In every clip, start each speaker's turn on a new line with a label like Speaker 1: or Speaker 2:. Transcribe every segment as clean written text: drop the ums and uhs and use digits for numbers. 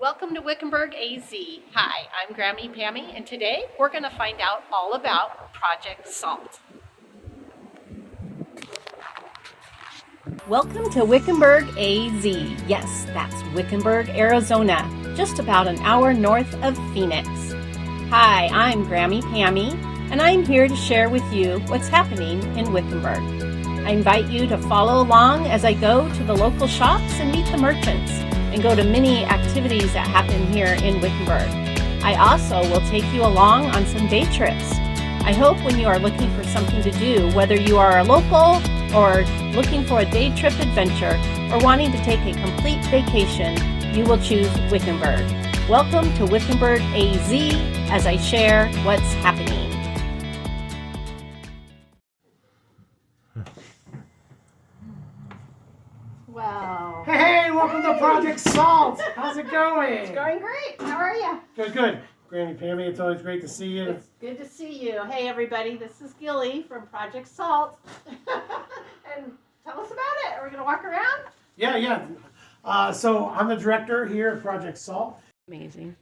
Speaker 1: Welcome to Wickenburg, AZ. Hi, I'm Grammy Pammy, and today we're going to find out all about Project SALT. Welcome to Wickenburg, AZ. Yes, that's Wickenburg, Arizona, just about an hour north of Phoenix. Hi, I'm Grammy Pammy, and I'm here to share with you what's happening in Wickenburg. I invite you to follow along as I go to the local shops and meet the merchants, and go to many activities that happen here in Wickenburg. I also will take you along on some day trips. I hope when you are looking for something to do, whether you are a local or looking for a day trip adventure or wanting to take a complete vacation, you will choose Wickenburg. Welcome to Wickenburg, AZ, as I share what's happening. Wow.
Speaker 2: Hey, welcome to Project SALT. How's it going?
Speaker 1: It's going great. How are you?
Speaker 2: Good. Granny Pammy, it's always great to see you.
Speaker 1: It's good to see you. Hey, everybody, this is Gilly from Project SALT. And tell us about it. Are we going to walk around?
Speaker 2: Yeah. So I'm the director here at Project SALT.
Speaker 1: Amazing.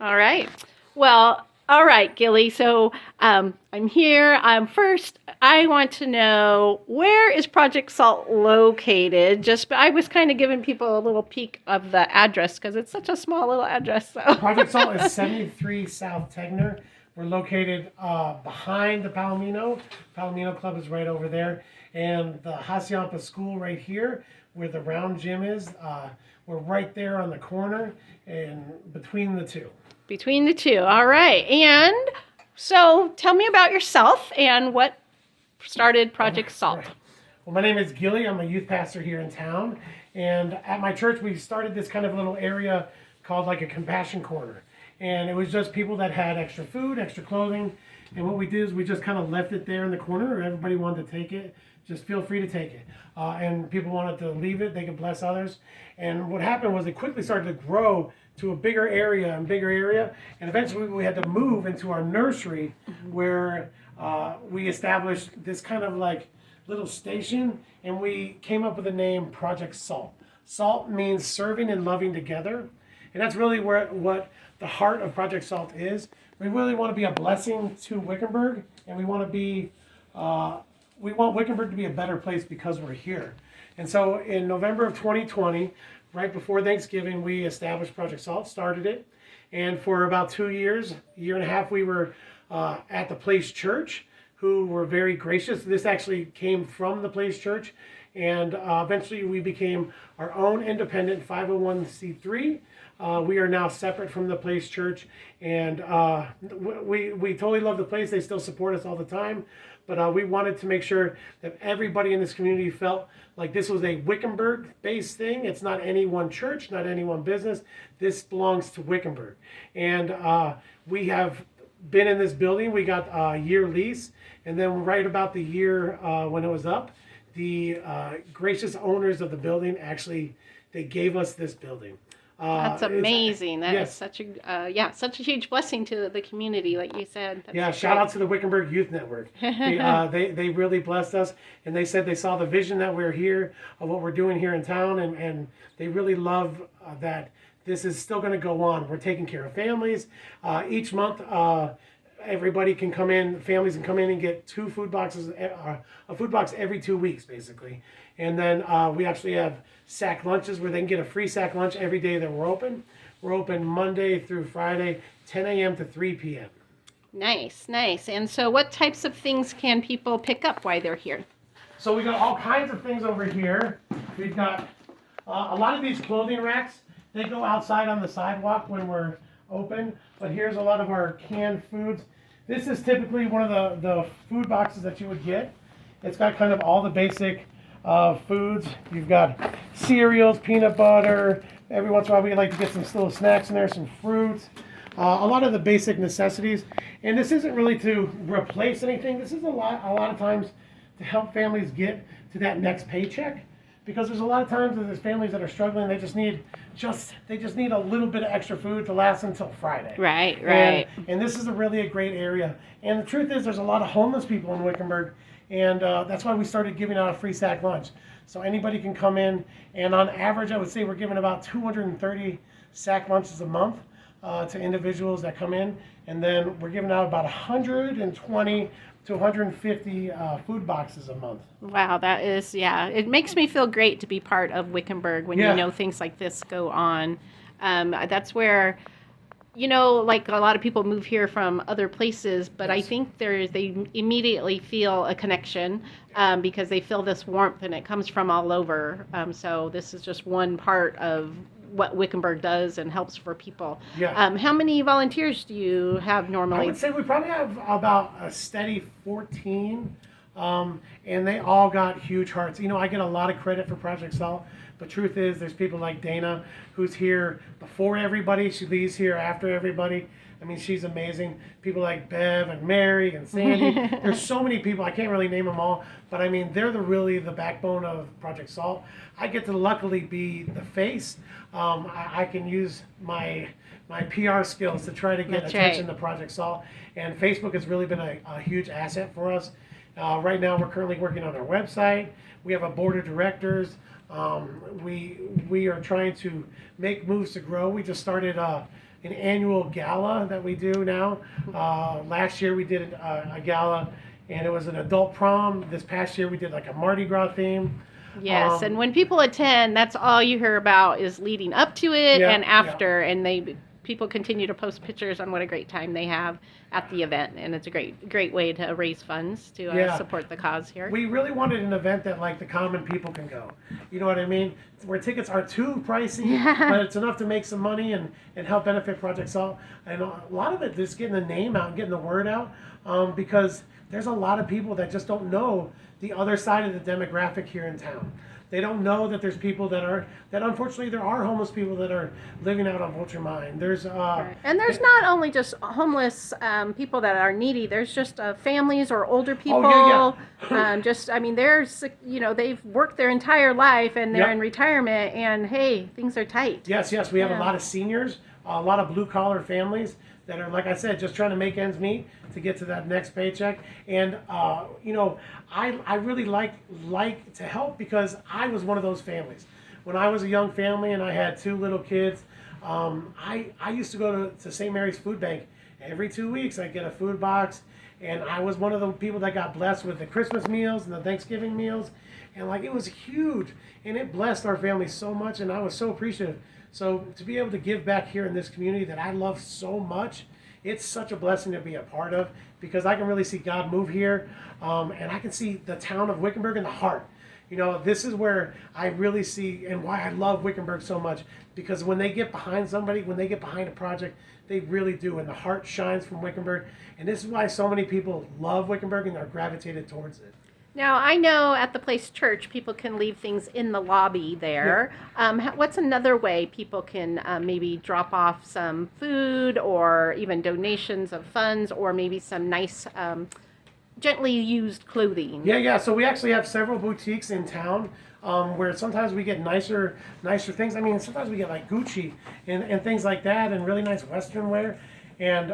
Speaker 1: All right. Well, all right, Gilly. So I'm here. First, I want to know, where is Project SALT located? I was kind of giving people a little peek of the address because it's such a small little address. So.
Speaker 2: Project SALT is 73 South Tegner. We're located behind the Palomino. Palomino Club is right over there. And the Hacienda School right here, where the round gym is, we're right there on the corner and between the two.
Speaker 1: Between the two. All right. And so tell me about yourself and what started Project SALT.
Speaker 2: Right. Well, my name is Gilly. I'm a youth pastor here in town. And at my church, we started this kind of little area called like a compassion corner. And it was just people that had extra food, extra clothing. And what we did is we just kind of left it there in the corner. Everybody wanted to take it. Just feel free to take it. And people wanted to leave it. They could bless others. And what happened was it quickly started to grow to a bigger area. And eventually we had to move into our nursery where we established this kind of like little station. And we came up with the name Project SALT. SALT means serving and loving together. And that's really what the heart of Project SALT is. We really want to be a blessing to Wickenburg. And we want Wickenburg to be a better place because we're here. And so in November of 2020, right before Thanksgiving, we established Project SALT, started it. And for about 2 years, year and a half, we were at the Place Church, who were very gracious. This actually came from the Place Church. And eventually we became our own independent 501c3. We are now separate from the Place Church. And we totally love the place. They still support us all the time. But we wanted to make sure that everybody in this community felt like this was a Wickenburg-based thing. It's not any one church, not any one business. This belongs to Wickenburg. And we have been in this building. We got a year lease. And then right about the year when it was up, the gracious owners of the building they gave us this building.
Speaker 1: That's amazing. That
Speaker 2: yes.
Speaker 1: is such a huge blessing to the community, like you said. That's
Speaker 2: shout out to the Wickenburg Youth Network. They really blessed us, and they said they saw the vision that we're here, of what we're doing here in town, and they really love that this is still going to go on. We're taking care of families. Each month, everybody can come in, families can come in and get 2 food boxes, a food box every 2 weeks, basically. And then we actually have sack lunches where they can get a free sack lunch every day that we're open. We're open Monday through Friday, 10 a.m. to 3 p.m.
Speaker 1: Nice. And so what types of things can people pick up while they're here?
Speaker 2: So we got all kinds of things over here. We've got a lot of these clothing racks. They go outside on the sidewalk when we're open. But here's a lot of our canned foods. This is typically one of the food boxes that you would get. It's got kind of all the basic foods. You've got cereals, peanut butter. Every once in a while we like to get some little snacks in there, some fruits. A lot of the basic necessities. And this isn't really to replace anything. This is a lot of times to help families get to that next paycheck. Because there's a lot of times that there's families that are struggling. They just need a little bit of extra food to last until Friday.
Speaker 1: Right.
Speaker 2: And this is really a great area. And the truth is, there's a lot of homeless people in Wickenburg, and that's why we started giving out a free sack lunch. So anybody can come in, and on average, I would say we're giving about 230 sack lunches a month to individuals that come in, and then we're giving out about 120 to 150 food boxes a month.
Speaker 1: Wow, that is, yeah. It makes me feel great to be part of Wickenburg when you know things like this go on. That's where, like a lot of people move here from other places, but I think they immediately feel a connection because they feel this warmth and it comes from all over. So this is just one part of what Wickenburg does and helps for people.
Speaker 2: Yeah.
Speaker 1: How many volunteers do you have normally?
Speaker 2: I would say we probably have about a steady 14, and they all got huge hearts. I get a lot of credit for Project Salt, but truth is there's people like Dana who's here before everybody. She leaves here after everybody. I mean, she's amazing. People like Bev and Mary and Sandy. There's so many people. I can't really name them all, but I mean, they're really the backbone of Project Salt. I get to luckily be the face. I can use my PR skills to try to get attention to Project Salt. And Facebook has really been a huge asset for us. Right now, we're currently working on our website. We have a board of directors. We are trying to make moves to grow. We just started an annual gala that we do now. Last year we did a gala, and it was an adult prom. This past year we did like a Mardi Gras theme.
Speaker 1: Yes, and when people attend, that's all you hear about is leading up to it and after, and people continue to post pictures on what a great time they have at the event, and it's a great way to raise funds to support the cause here.
Speaker 2: We really wanted an event that like the common people can go. You know what I mean? Where tickets are too pricey, but it's enough to make some money and help benefit Project Salt. And a lot of it is getting the name out and getting the word out because there's a lot of people that just don't know the other side of the demographic here in town. They don't know that there's people that unfortunately there are homeless people that are living out on Vulture Mine. There's
Speaker 1: and there's not only just homeless people that are needy. There's just families or older people.
Speaker 2: Oh, yeah.
Speaker 1: There's they've worked their entire life and they're in retirement, and hey, things are tight.
Speaker 2: Yes, we have a lot of seniors, a lot of blue collar families that are, like I said, just trying to make ends meet to get to that next paycheck. And I really like to help because I was one of those families. When I was a young family and I had 2 little kids, I used to go to St. Mary's Food Bank every 2 weeks. I'd get a food box, and I was one of the people that got blessed with the Christmas meals and the Thanksgiving meals, and it was huge, and it blessed our family so much, and I was so appreciative. So to be able to give back here in this community that I love so much, it's such a blessing to be a part of because I can really see God move here, and I can see the town of Wickenburg in the heart. This is where I really see and why I love Wickenburg so much, because when they get behind somebody, when they get behind a project, they really do, and the heart shines from Wickenburg, and this is why so many people love Wickenburg and are gravitated towards it.
Speaker 1: Now, I know at the Place Church, people can leave things in the lobby there. What's another way people can maybe drop off some food or even donations of funds or maybe some nice, gently used clothing?
Speaker 2: Yeah. So we actually have several boutiques in town where sometimes we get nicer things. I mean, sometimes we get like Gucci and things like that and really nice Western wear. And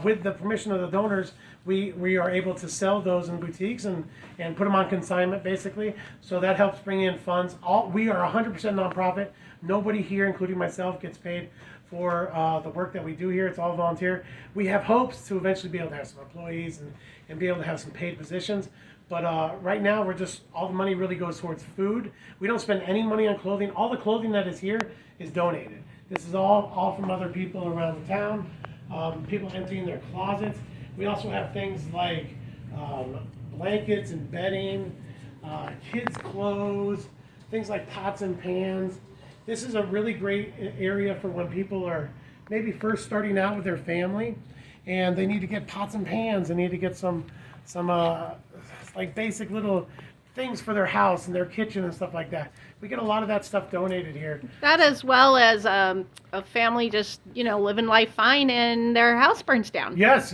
Speaker 2: with the permission of the donors, we are able to sell those in boutiques and put them on consignment, basically. So that helps bring in funds. We are 100% nonprofit. Nobody here, including myself, gets paid for the work that we do here. It's all volunteer. We have hopes to eventually be able to have some employees and be able to have some paid positions. But right now, all the money really goes towards food. We don't spend any money on clothing. All the clothing that is here is donated. This is all from other people around the town. People emptying their closets. We also have things like blankets and bedding, kids' clothes, things like pots and pans. This is a really great area for when people are maybe first starting out with their family and they need to get pots and pans. They need to get some like basic little things for their house and their kitchen and stuff like that. We get a lot of that stuff donated here.
Speaker 1: That as well as a family just living life fine and their house burns down.
Speaker 2: Yes.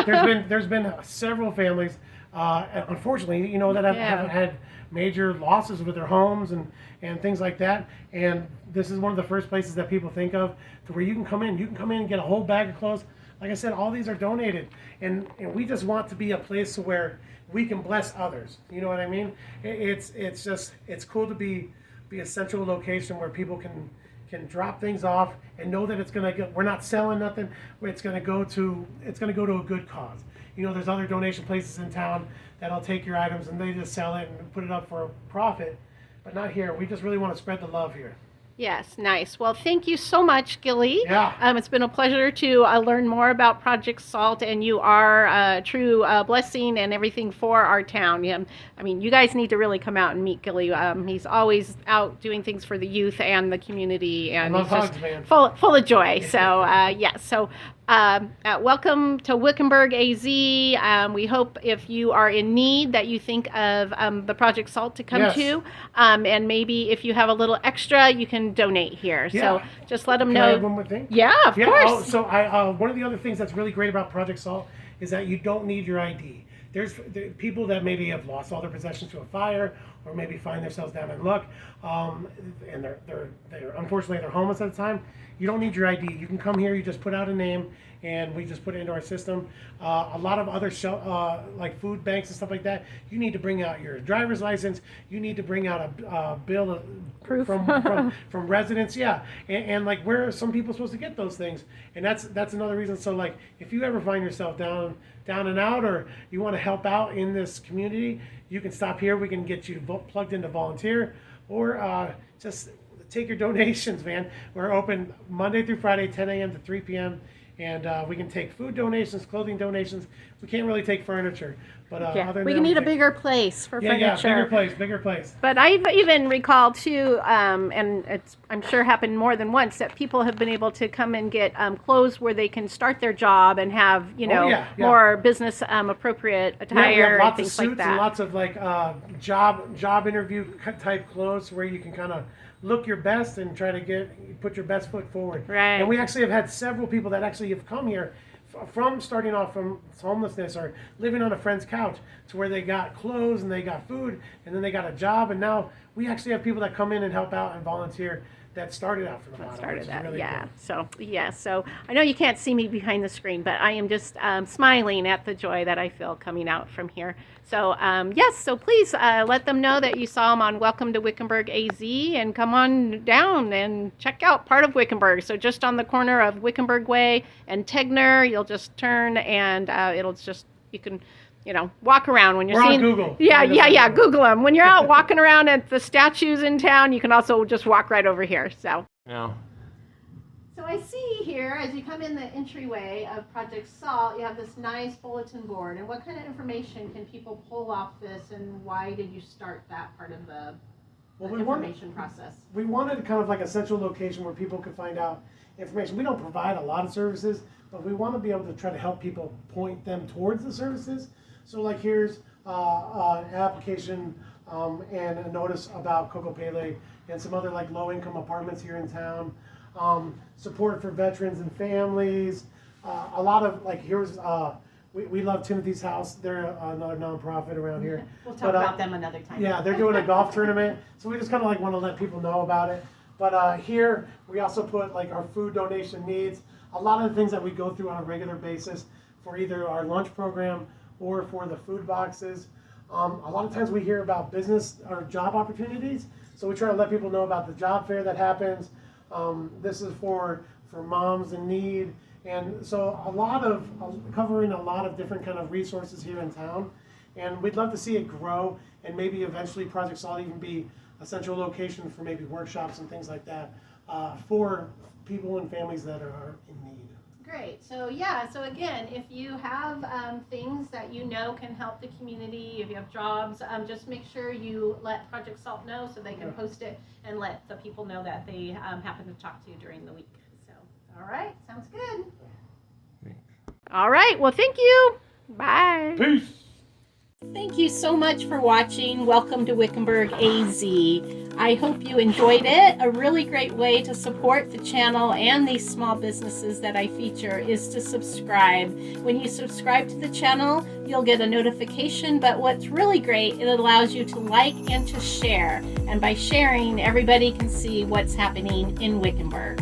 Speaker 2: There's been several families, unfortunately, that have had major losses with their homes and things like that. And this is one of the first places that people think of to where you can come in and get a whole bag of clothes, like I said, all these are donated, and we just want to be a place where we can bless others. You know what I mean? It's cool to be a central location where people can drop things off and know that we're not selling nothing. It's gonna go to a good cause. You know, there's other donation places in town that'll take your items and they just sell it and put it up for a profit, but not here. We just really want to spread the love here.
Speaker 1: Yes, nice. Well, thank you so much, Gilly.
Speaker 2: Yeah.
Speaker 1: It's been a pleasure to learn more about Project SALT, and you are a true blessing and everything for our town. Yeah, I mean, you guys need to really come out and meet Gilly. He's always out doing things for the youth and the community, and he's just full of joy. So, yes. So, welcome to Wickenburg, AZ. We hope if you are in need that you think of the Project SALT to come to, and maybe if you have a little extra, you can donate here.
Speaker 2: Yeah.
Speaker 1: So just let them
Speaker 2: Can I
Speaker 1: know.
Speaker 2: add one more thing?
Speaker 1: Yeah, of course.
Speaker 2: Oh, so one of the other things that's really great about Project SALT is that you don't need your ID. There's people that maybe have lost all their possessions to a fire, or maybe find themselves down in luck, and they're unfortunately they're homeless at the time. You don't need your ID. You can come here. You just put out a name, and we just put it into our system. A lot of other like food banks and stuff like that, you need to bring out your driver's license. You need to bring out a bill of
Speaker 1: Proof.
Speaker 2: from residents. Yeah, and like where are some people supposed to get those things? And that's another reason. So like if you ever find yourself down and out, or you want to help out in this community, you can stop here. We can get you plugged into volunteer, or just take your donations, man. We're open Monday through Friday, 10 a.m. to 3 p.m. And we can take food donations, clothing donations. We can't really take furniture, but other than
Speaker 1: we
Speaker 2: that,
Speaker 1: need a bigger place for furniture.
Speaker 2: Yeah, bigger place.
Speaker 1: But I've even recalled too, and it's I'm sure happened more than once, that people have been able to come and get clothes where they can start their job and have more business appropriate attire.
Speaker 2: We have lots
Speaker 1: and things
Speaker 2: of suits
Speaker 1: like that.
Speaker 2: and lots of like job interview type clothes where you can kind of look your best and try to put your best foot forward.
Speaker 1: Right.
Speaker 2: And we actually have had several people that actually have come here from starting off from homelessness or living on a friend's couch to where they got clothes and they got food and then they got a job, and now we actually have people that come in and help out and volunteer that started out from the bottom.
Speaker 1: Started that,
Speaker 2: really
Speaker 1: yeah.
Speaker 2: cool.
Speaker 1: So I know you can't see me behind the screen, but I am just smiling at the joy that I feel coming out from here. So yes, so please let them know that you saw them on Welcome to Wickenburg AZ, and come on down and check out part of Wickenburg. So just on the corner of Wickenburg Way and Tegner, you'll just turn, and you can walk around when you're seeing.
Speaker 2: On Google.
Speaker 1: Yeah. Google them. When you're out walking around at the statues in town, you can also just walk right over here. So.
Speaker 2: Yeah.
Speaker 1: So I see here, as you come in the entryway of Project SALT, you have this nice bulletin board. And what kind of information can people pull off this, and why did you start that part of the information process?
Speaker 2: We wanted kind of like a central location where people could find out information. We don't provide a lot of services, but we want to be able to try to help people point them towards the services. So like here's an application and a notice about Coco Pele and some other like low-income apartments here in town. Support for veterans and families. A lot of like here's we love Timothy's House. They're another nonprofit around here.
Speaker 1: We'll talk about them another time.
Speaker 2: Yeah, they're doing a golf tournament, so we just kind of like want to let people know about it. But here we also put like our food donation needs. A lot of the things that we go through on a regular basis for either our lunch program or for the food boxes. A lot of times we hear about business or job opportunities, so we try to let people know about the job fair that happens. This is for moms in need, and so a lot of covering a lot of different kind of resources here in town, and we'd love to see it grow, and maybe eventually Project SALT even be a central location for maybe workshops and things like that for people and families that are in need.
Speaker 1: Great. So again, if you have things that can help the community, if you have jobs, just make sure you let Project SALT know so they can post it and let the people know that they happen to talk to you during the week. So, all right, sounds good. Thanks. All right, well, thank you. Bye.
Speaker 2: Peace.
Speaker 1: Thank you so much for watching Welcome to Wickenburg AZ. I hope you enjoyed it. A really great way to support the channel and these small businesses that I feature is to subscribe. When you subscribe to the channel, you'll get a notification, but what's really great, it allows you to like and to share. And by sharing, everybody can see what's happening in Wickenburg.